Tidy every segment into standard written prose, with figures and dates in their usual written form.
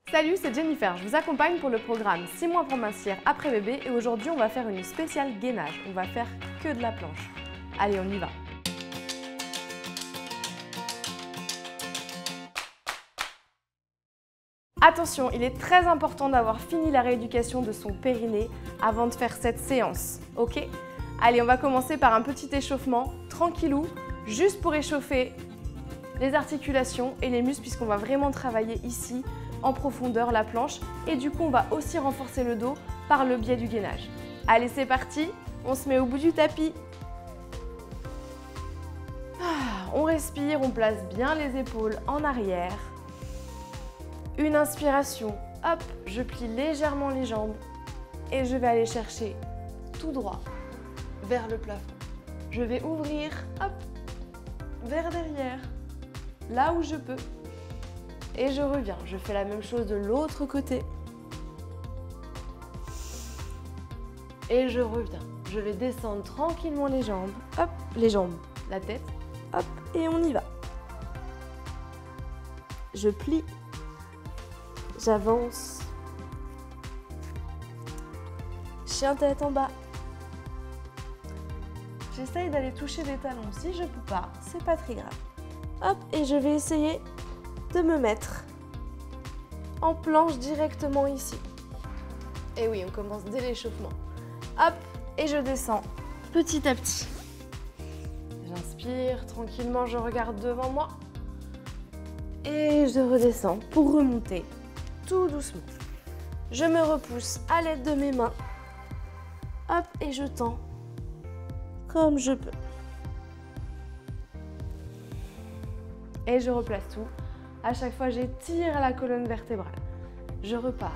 Salut, c'est Jennifer, je vous accompagne pour le programme 6 mois pour mincir après bébé et aujourd'hui on va faire une spéciale gainage, on va faire que de la planche. Allez, on y va. Attention, il est très important d'avoir fini la rééducation de son périnée avant de faire cette séance, ok? Allez, on va commencer par un petit échauffement, tranquillou, juste pour échauffer les articulations et les muscles puisqu'on va vraiment travailler ici en profondeur la planche et du coup on va aussi renforcer le dos par le biais du gainage. Allez, c'est parti, on se met au bout du tapis. On respire, on place bien les épaules en arrière. Une inspiration, hop, je plie légèrement les jambes et je vais aller chercher tout droit vers le plafond. Je vais ouvrir, hop, vers derrière, là où je peux. Et je reviens, je fais la même chose de l'autre côté. Et je reviens. Je vais descendre tranquillement les jambes, hop, les jambes, la tête, hop, et on y va. Je plie, j'avance. Chien tête en bas. J'essaye d'aller toucher les talons. Si je ne peux pas, c'est pas très grave. Hop, et je vais essayer de me mettre en planche directement ici. Et oui, on commence dès l'échauffement. Hop, et je descends petit à petit. J'inspire, tranquillement, je regarde devant moi. Et je redescends pour remonter tout doucement. Je me repousse à l'aide de mes mains. Hop, et je tends comme je peux. Et je replace tout. À chaque fois, j'étire la colonne vertébrale. Je repars.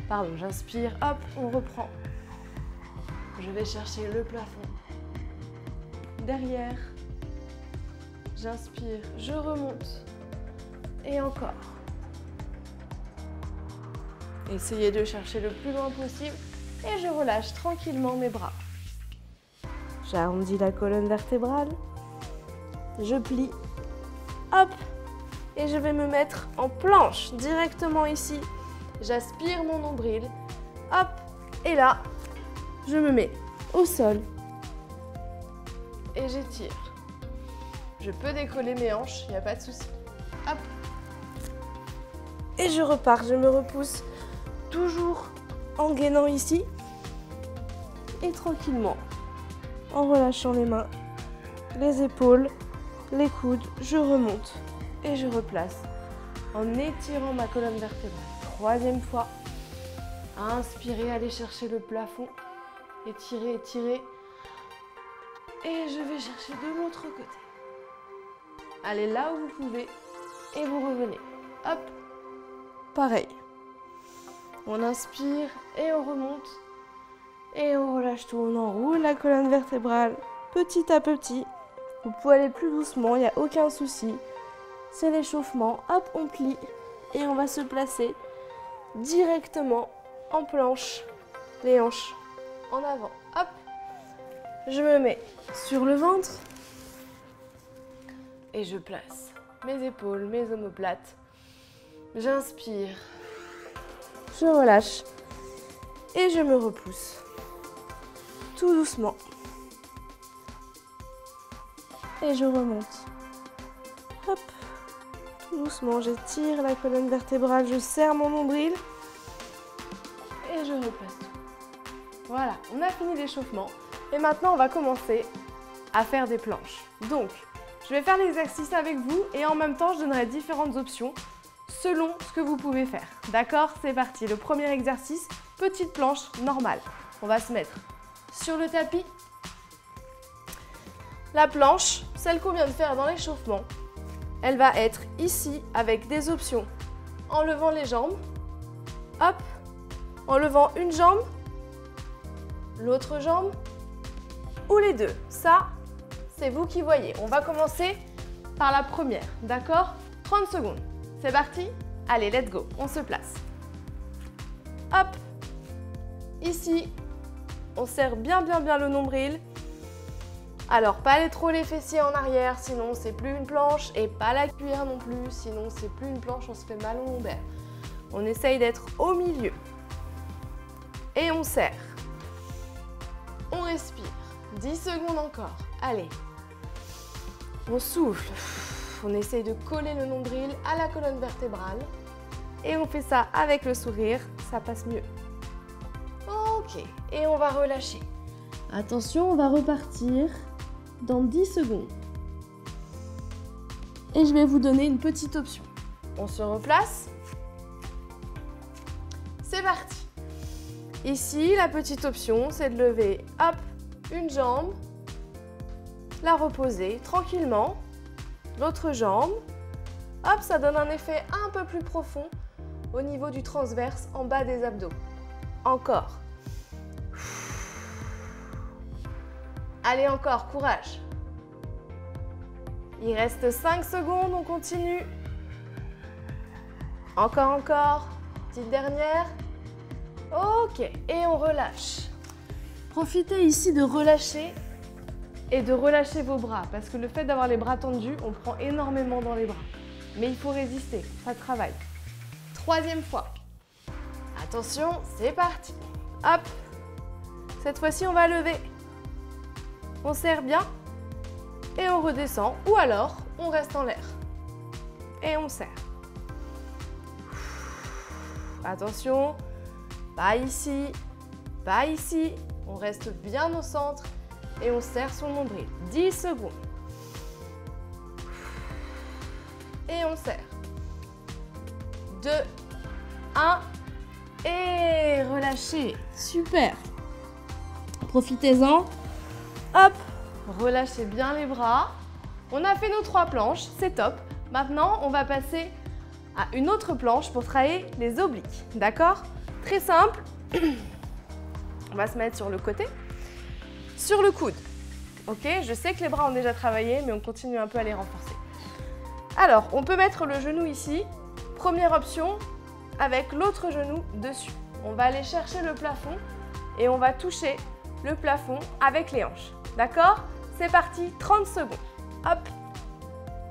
Pardon, j'inspire, hop, on reprend. Je vais chercher le plafond. Derrière. J'inspire, je remonte. Et encore. Essayez de chercher le plus loin possible. Et je relâche tranquillement mes bras. J'arrondis la colonne vertébrale. Je plie. Hop. Et je vais me mettre en planche directement ici. J'aspire mon nombril. Hop. Et là, je me mets au sol. Et j'étire. Je peux décoller mes hanches, il n'y a pas de souci. Hop. Et je repars, je me repousse toujours en gainant ici. Et tranquillement, en relâchant les mains, les épaules, les coudes, je remonte. Et je replace en étirant ma colonne vertébrale. Troisième fois. Inspirez, allez chercher le plafond. Étirez, étirez. Et je vais chercher de l'autre côté. Allez là où vous pouvez et vous revenez. Hop. Pareil. On inspire et on remonte. Et on relâche tout. On enroule la colonne vertébrale petit à petit. Vous pouvez aller plus doucement, il n'y a aucun souci. C'est l'échauffement, hop, on plie et on va se placer directement en planche, les hanches en avant, hop. Je me mets sur le ventre et je place mes épaules, mes omoplates. J'inspire, je relâche et je me repousse tout doucement. Et je remonte, hop. Doucement, j'étire la colonne vertébrale, je serre mon nombril et je replace tout. Voilà, on a fini l'échauffement et maintenant on va commencer à faire des planches. Donc, je vais faire l'exercice avec vous et en même temps je donnerai différentes options selon ce que vous pouvez faire. D'accord? C'est parti. Le premier exercice, petite planche normale. On va se mettre sur le tapis. La planche, celle qu'on vient de faire dans l'échauffement, elle va être ici avec des options. En levant les jambes, hop, en levant une jambe, l'autre jambe ou les deux. Ça, c'est vous qui voyez. On va commencer par la première, d'accord? 30 secondes. C'est parti? Allez, let's go. On se place. Hop, ici, on serre bien le nombril. Alors, pas aller trop les fessiers en arrière, sinon c'est plus une planche, et pas la cuillère non plus, sinon c'est plus une planche, on se fait mal au lombaire. On essaye d'être au milieu. Et on serre. On respire. 10 secondes encore. Allez. On souffle. On essaye de coller le nombril à la colonne vertébrale. Et on fait ça avec le sourire, ça passe mieux. Ok, et on va relâcher. Attention, on va repartir dans 10 secondes. Et je vais vous donner une petite option. On se replace. C'est parti. Ici, la petite option, c'est de lever, hop, une jambe, la reposer tranquillement, l'autre jambe. Hop, ça donne un effet un peu plus profond au niveau du transverse en bas des abdos. Encore. Allez, encore, courage. Il reste 5 secondes, on continue. Encore, encore. Petite dernière. Ok, et on relâche. Profitez ici de relâcher et de relâcher vos bras parce que le fait d'avoir les bras tendus, on prend énormément dans les bras. Mais il faut résister, ça travaille. Troisième fois. Attention, c'est parti. Hop. Cette fois-ci, on va lever. On serre bien et on redescend. Ou alors, on reste en l'air. Et on serre. Attention, pas ici, pas ici. On reste bien au centre et on serre son nombril. 10 secondes. Et on serre. 2, 1 et relâchez. Super. Profitez-en. Hop, relâchez bien les bras. On a fait nos 3 planches, c'est top. Maintenant, on va passer à une autre planche pour travailler les obliques. D'accord? Très simple. On va se mettre sur le côté, sur le coude. Ok, je sais que les bras ont déjà travaillé, mais on continue un peu à les renforcer. Alors, on peut mettre le genou ici. Première option, avec l'autre genou dessus. On va aller chercher le plafond et on va toucher le plafond avec les hanches. D'accord? C'est parti, 30 secondes. Hop.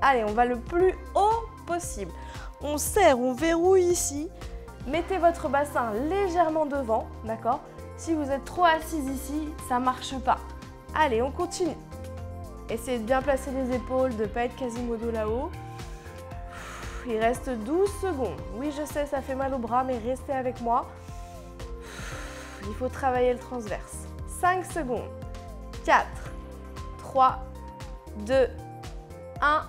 Allez, on va le plus haut possible. On serre, on verrouille ici. Mettez votre bassin légèrement devant, d'accord? Si vous êtes trop assise ici, ça ne marche pas. Allez, on continue. Essayez de bien placer les épaules, de ne pas être quasimodo là-haut. Il reste 12 secondes. Oui, je sais, ça fait mal au bras, mais restez avec moi. Il faut travailler le transverse. 5 secondes. 4, 3, 2, 1.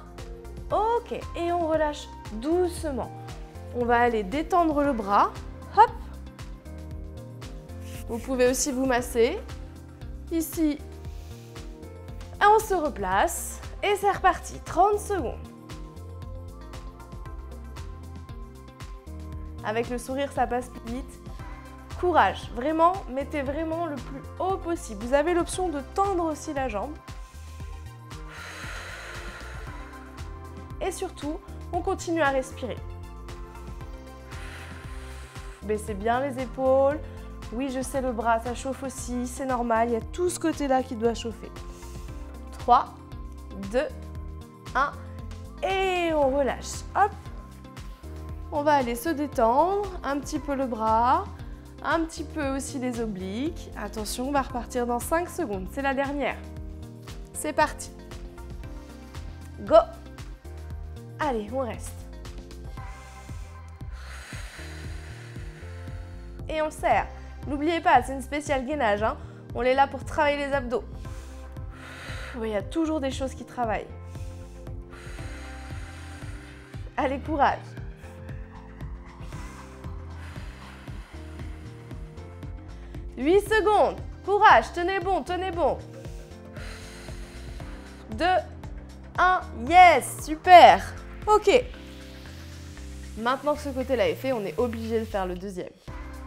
Ok, et on relâche doucement. On va aller détendre le bras. Hop. Vous pouvez aussi vous masser. Ici. Et on se replace. Et c'est reparti. 30 secondes. Avec le sourire, ça passe plus vite. Courage. Vraiment, mettez vraiment le plus haut possible. Vous avez l'option de tendre aussi la jambe. Et surtout, on continue à respirer. Baissez bien les épaules. Oui, je sais, le bras, ça chauffe aussi. C'est normal, il y a tout ce côté-là qui doit chauffer. 3, 2, 1. Et on relâche. Hop. On va aller se détendre. Un petit peu le bras. Un petit peu aussi les obliques. Attention, on va repartir dans 5 secondes. C'est la dernière. C'est parti. Go. Allez, on reste. Et on serre. N'oubliez pas, c'est une spéciale gainage. Hein. On est là pour travailler les abdos. Il y a toujours des choses qui travaillent. Allez, courage. « 8 secondes. Courage, tenez bon, tenez bon. 2, 1, yes, super. Ok. Maintenant que ce côté-là est fait, on est obligé de faire le deuxième.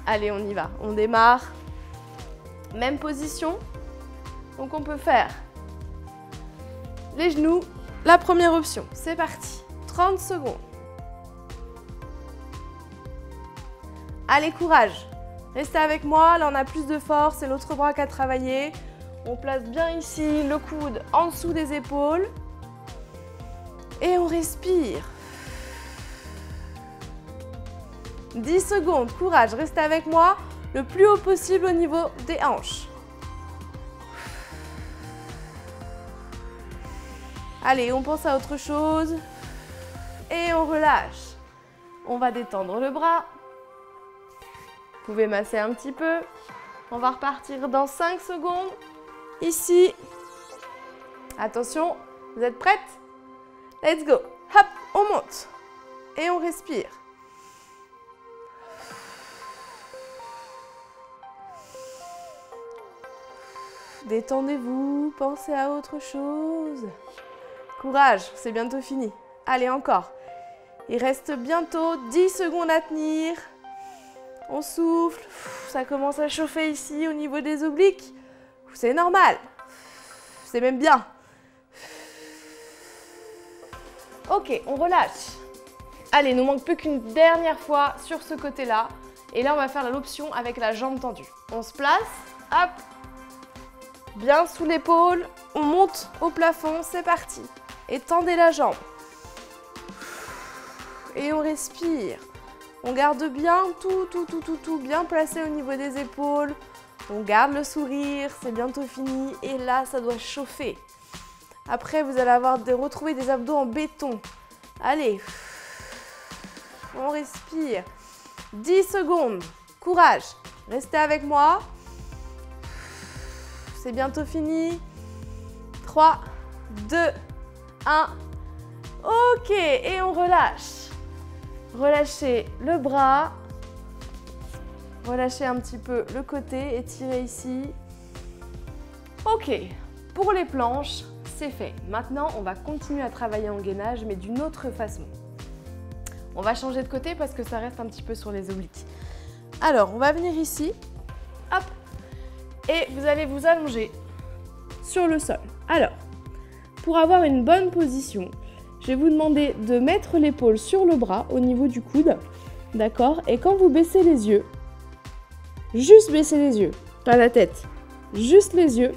Allez, on y va. On démarre. Même position. Donc, on peut faire les genoux. La première option, c'est parti. 30 secondes. Allez, courage. Restez avec moi. Là, on a plus de force. C'est l'autre bras qui a travaillé. On place bien ici le coude en dessous des épaules. Et on respire. 10 secondes. Courage, restez avec moi le plus haut possible au niveau des hanches. Allez, on pense à autre chose. Et on relâche. On va détendre le bras. Vous pouvez masser un petit peu. On va repartir dans 5 secondes. Ici. Attention, vous êtes prêtes? Let's go. Hop, on monte. Et on respire. Détendez-vous, pensez à autre chose. Courage, c'est bientôt fini. Allez, encore. Il reste bientôt 10 secondes à tenir. On souffle. Ça commence à chauffer ici au niveau des obliques. C'est normal. C'est même bien. Ok, on relâche. Allez, il nous manque plus qu'une dernière fois sur ce côté-là. Et là, on va faire l'option avec la jambe tendue. On se place. Hop. Bien sous l'épaule. On monte au plafond. C'est parti. Et tendez la jambe. Et on respire. On garde bien tout bien placé au niveau des épaules. On garde le sourire, c'est bientôt fini. Et là, ça doit chauffer. Après, vous allez retrouver des abdos en béton. Allez. On respire. 10 secondes. Courage. Restez avec moi. C'est bientôt fini. 3, 2, 1. Ok, et on relâche. Relâchez le bras. Relâchez un petit peu le côté, étirez ici. Ok, pour les planches, c'est fait. Maintenant, on va continuer à travailler en gainage, mais d'une autre façon. On va changer de côté parce que ça reste un petit peu sur les obliques. Alors, on va venir ici. Hop. Et vous allez vous allonger sur le sol. Alors, pour avoir une bonne position, je vais vous demander de mettre l'épaule sur le bras au niveau du coude. D'accord? Et quand vous baissez les yeux, juste baisser les yeux, pas la tête, juste les yeux,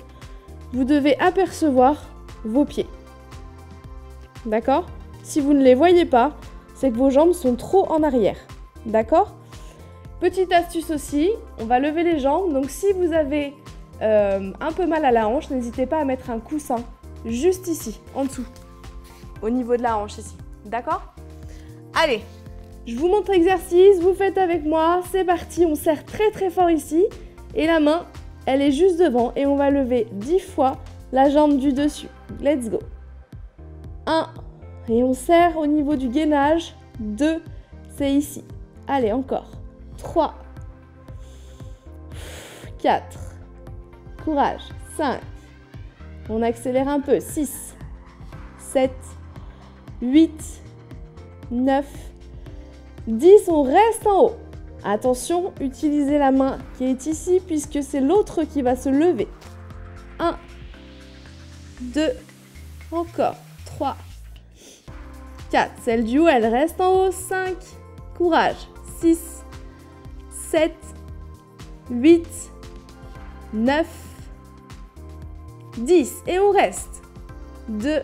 vous devez apercevoir vos pieds. D'accord? Si vous ne les voyez pas, c'est que vos jambes sont trop en arrière. D'accord? Petite astuce aussi, on va lever les jambes. Donc si vous avez un peu mal à la hanche, n'hésitez pas à mettre un coussin juste ici, en dessous, au niveau de la hanche ici. D'accord? Allez, je vous montre l'exercice, vous faites avec moi, c'est parti. On serre très très fort ici et la main, elle est juste devant et on va lever 10 fois la jambe du dessus. Let's go. 1 et on serre au niveau du gainage. 2, c'est ici. Allez, encore. 3, 4, courage. 5, on accélère un peu. 6, 7, 8, 9, 10, on reste en haut. Attention, utilisez la main qui est ici puisque c'est l'autre qui va se lever. 1, 2, encore. 3, 4, celle du haut, elle reste en haut. 5, courage. 6, 7, 8, 9, 10. Et on reste. 2,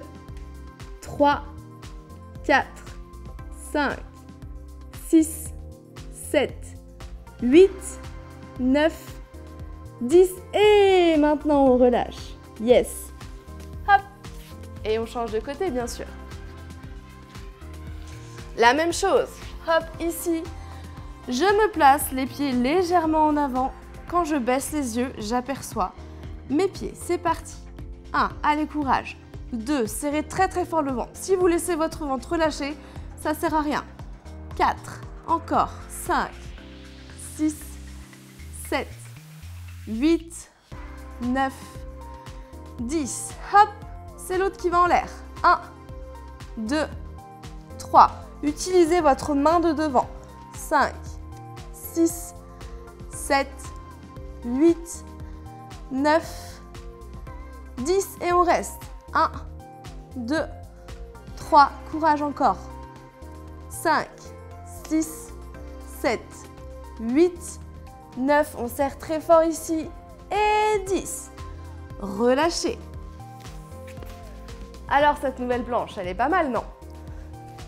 3, 4, 5, 6, 7, 8, 9, 10. Et maintenant, on relâche. Yes. Hop. Et on change de côté, bien sûr. La même chose. Hop, ici. Je me place, les pieds légèrement en avant. Quand je baisse les yeux, j'aperçois mes pieds. C'est parti. 1, allez, courage. 2, serrez très très fort le ventre. Si vous laissez votre ventre relâcher, ça ne sert à rien. 4, encore. 5, 6, 7, 8, 9, 10. Hop, c'est l'autre qui va en l'air. 1, 2, 3. Utilisez votre main de devant. 5, 6, 7, 8, 9, 10. Et on reste. 1, 2, 3. Courage encore. 5, 6, 7, 8, 9. On serre très fort ici. Et 10. Relâchez. Alors, cette nouvelle planche, elle est pas mal, non?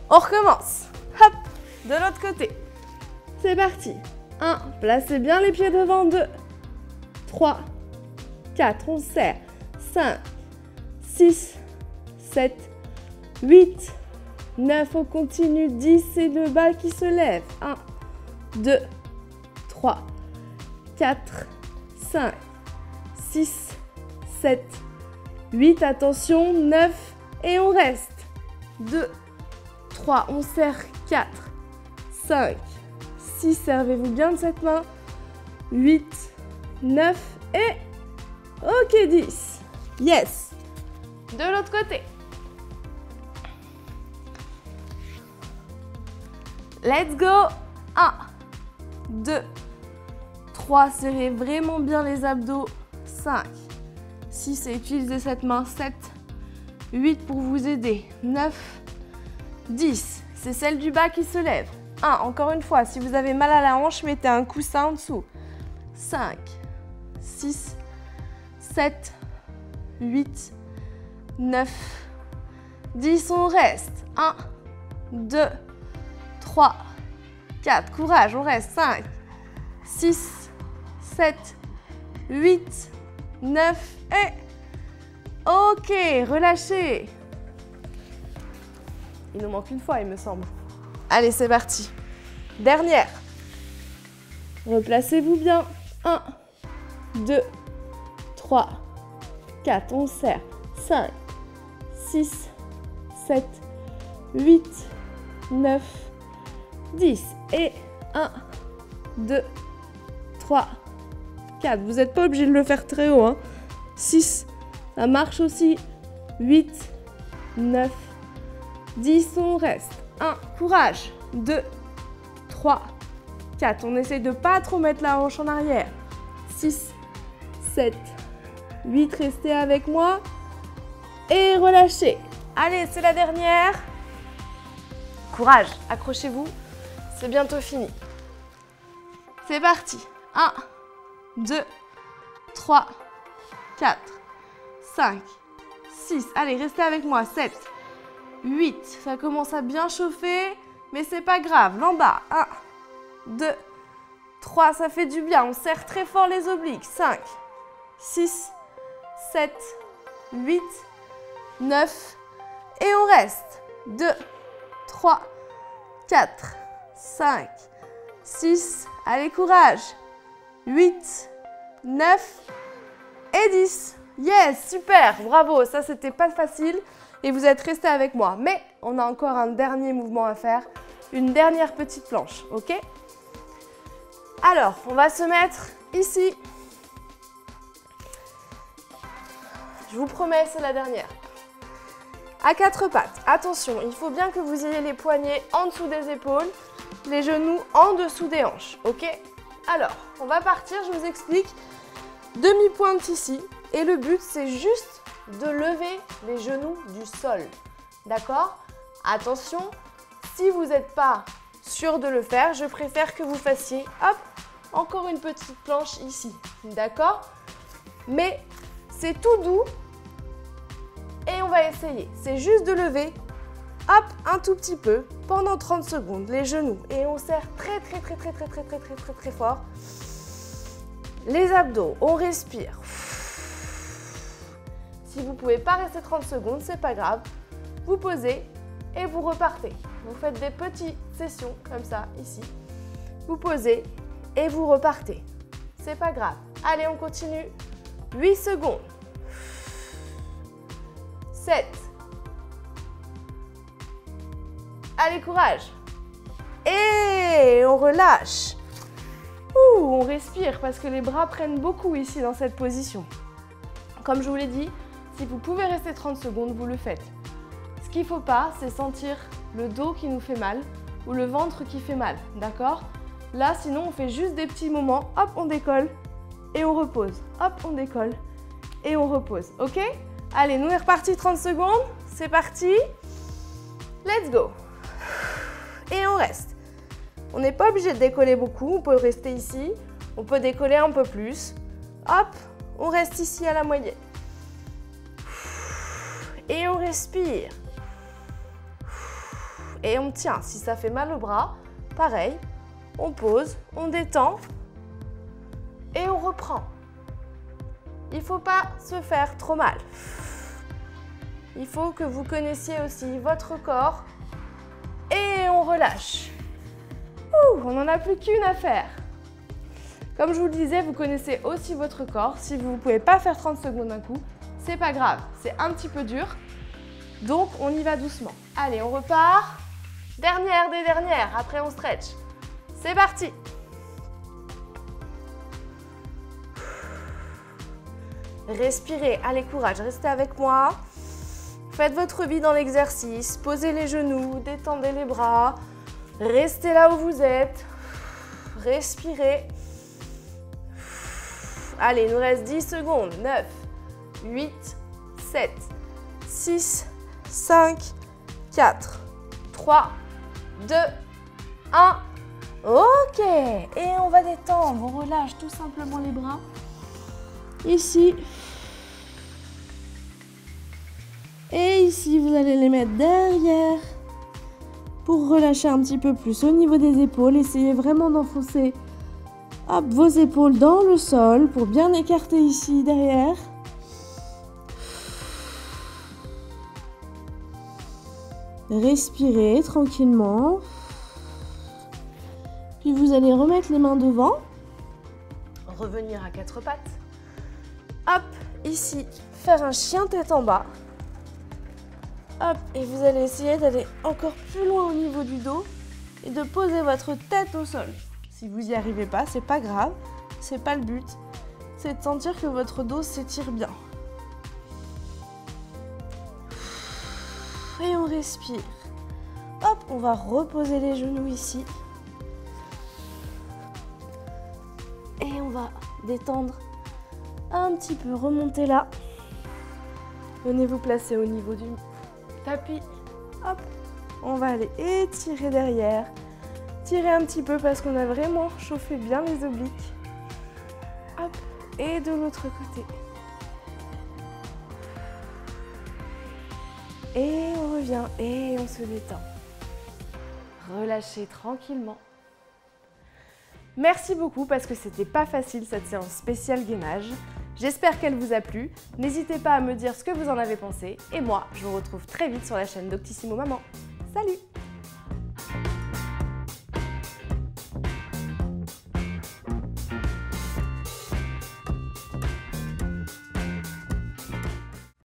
On recommence. Hop, de l'autre côté. C'est parti. 1, placez bien les pieds devant. 2, 3, 4, on serre. 5, 6, 7, 8, 9, on continue. 10, c'est le bas qui se lève. 1, 2, 3, 4, 5, 6, 7, 8, attention, 9, et on reste. 2, 3, on serre. 4, 5, 6, servez-vous bien de cette main. 8, 9, et ok, 10. Yes. De l'autre côté. Let's go. 1, 2, 3, serrez vraiment bien les abdos. 5, 6, et utilisez cette main. 7, 8 pour vous aider. 9, 10, c'est celle du bas qui se lève. 1, encore une fois, si vous avez mal à la hanche, mettez un coussin en dessous. 5, 6, 7, 8, 9, 10, on reste. 1, 2, 3, 4, courage, on reste. 5, 6, 7, 8, 9, et ok, relâchez. Il nous manque une fois, il me semble. Allez, c'est parti. Dernière. Replacez-vous bien. 1, 2, 3, 4, on serre. 5, 6, 7, 8, 9, 10. Et 1, 2, 3, 4. Vous n'êtes pas obligé de le faire très haut, hein. 6, ça marche aussi. 8, 9, 10, on reste. 1, courage. 2, 3, 4. On essaie de ne pas trop mettre la hanche en arrière. 6, 7, 8, restez avec moi. Et relâchez. Allez, c'est la dernière. Courage, accrochez-vous. C'est bientôt fini. C'est parti. 1, 2, 3, 4, 5, 6. Allez, restez avec moi. 7, 8. Ça commence à bien chauffer, mais c'est pas grave. L'en bas. 1, 2, 3. Ça fait du bien. On serre très fort les obliques. 5, 6, 7, 8, 9. Et on reste. 2, 3, 4, 5, 6. Allez, courage. 8, 9 et 10. Yes, super, bravo. Ça, c'était pas facile et vous êtes restés avec moi. Mais on a encore un dernier mouvement à faire, une dernière petite planche, ok? Alors, on va se mettre ici. Je vous promets, c'est la dernière. À quatre pattes. Attention, il faut bien que vous ayez les poignets en dessous des épaules, les genoux en dessous des hanches, ok? Alors, on va partir, je vous explique. Demi-pointe ici. Et le but, c'est juste de lever les genoux du sol. D'accord? Attention, si vous n'êtes pas sûr de le faire, je préfère que vous fassiez, hop, encore une petite planche ici. D'accord? Mais c'est tout doux. Et on va essayer. C'est juste de lever, hop, un tout petit peu, pendant 30 secondes, les genoux. Et on serre très fort. Les abdos, on respire. Si vous ne pouvez pas rester 30 secondes, c'est pas grave. Vous posez et vous repartez. Vous faites des petites sessions comme ça, ici. Vous posez et vous repartez. C'est pas grave. Allez, on continue. 8 secondes. 7. Allez, courage. Et on relâche. On respire parce que les bras prennent beaucoup ici dans cette position. Comme je vous l'ai dit, si vous pouvez rester 30 secondes, vous le faites. Ce qu'il ne faut pas, c'est sentir le dos qui nous fait mal ou le ventre qui fait mal, d'accord? Là, sinon, on fait juste des petits moments. Hop, on décolle et on repose. Hop, on décolle et on repose, ok? Allez, nous, on est reparti 30 secondes. C'est parti. Let's go. Et on reste. On n'est pas obligé de décoller beaucoup. On peut rester ici. On peut décoller un peu plus. Hop, on reste ici à la moyenne. Et on respire. Et on tient. Si ça fait mal au bras, pareil, On pose, on détend et on reprend. Il ne faut pas se faire trop mal. Il faut que vous connaissiez aussi votre corps et on relâche. On n'en a plus qu'une à faire. Comme je vous le disais, vous connaissez aussi votre corps. Si vous ne pouvez pas faire 30 secondes d'un coup, c'est pas grave, c'est un petit peu dur. Donc on y va doucement. Allez, on repart. Dernière des dernières, après on stretch. C'est parti. Respirez, allez courage, restez avec moi. Faites votre vie dans l'exercice, posez les genoux, détendez les bras. Restez là où vous êtes. Respirez. Allez, il nous reste 10 secondes. 9, 8, 7, 6, 5, 4, 3, 2, 1. Ok. Et on va détendre. On relâche tout simplement les bras. Ici. Et ici, vous allez les mettre derrière pour relâcher un petit peu plus au niveau des épaules. Essayez vraiment d'enfoncer vos épaules dans le sol pour bien écarter ici derrière. Respirez tranquillement. Puis vous allez remettre les mains devant. Revenir à quatre pattes. Hop, ici, faire un chien tête en bas. Hop, et vous allez essayer d'aller encore plus loin au niveau du dos et de poser votre tête au sol. Si vous n'y arrivez pas, c'est pas grave, c'est pas le but. C'est de sentir que votre dos s'étire bien. Et on respire. Hop, on va reposer les genoux ici. Et on va détendre un petit peu, remonter là. Venez vous placer au niveau du tapis. Hop, on va aller étirer derrière. Tirer un petit peu parce qu'on a vraiment chauffé bien les obliques. Hop, et de l'autre côté. Et on revient et on se détend. Relâchez tranquillement. Merci beaucoup parce que c'était pas facile cette séance spéciale gainage. J'espère qu'elle vous a plu. N'hésitez pas à me dire ce que vous en avez pensé. Et moi, je vous retrouve très vite sur la chaîne Doctissimo Maman. Salut!